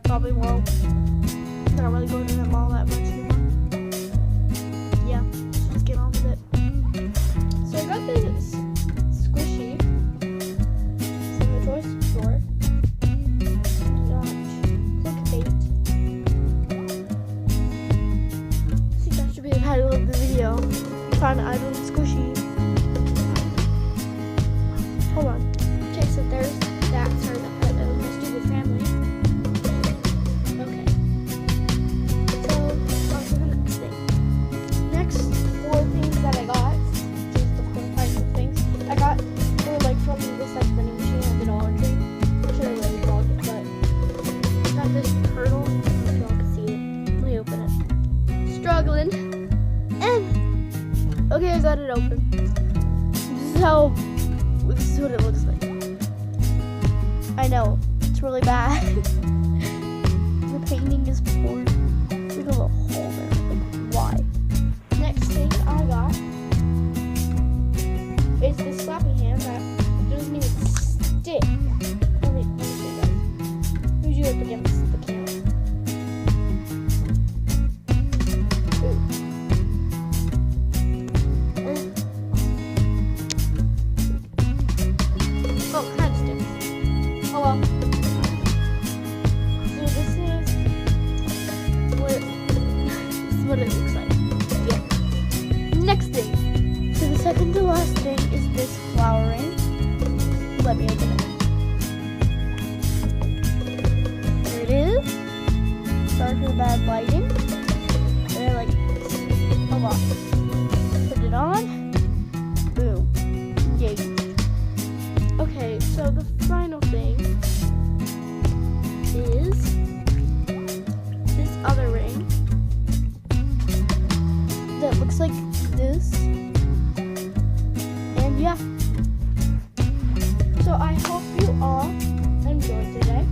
probably won't. Not really going to the mall that much anymore. Yeah, let's get on with it. So I got this squishy from the toy store. Clickbait. I think that should be the title of the video. Found item squishy. Hold on. Okay, so there's that. Sorry, the Let's Do the Family. Okay. So, on to the next thing. Next 4 things that I got, just the 4 types of things I got, were like from this like vending machine at the Dollar Tree. I'm sure I really called it, but I got this turtle. I don't know if y'all can see it. Let me open it. Struggling. And okay, I got it open. This is what it looks like. I know, it's really bad. The painting is poor. There's a little hole there. Like, why? Next thing I got is this slappy hand that doesn't even stick. Let me show you guys. Usually up against the camera. Oh, kind of sticks. Oh well. So this is what it looks like. Yeah. Next thing. So the second to last thing is this flower ring. Let me open it. There it is. Sorry for the bad lighting. They're like a lot. Put it on. Boom. Yay. Okay, so the final thing is this other ring that looks like this. And yeah. So I hope you all enjoyed today.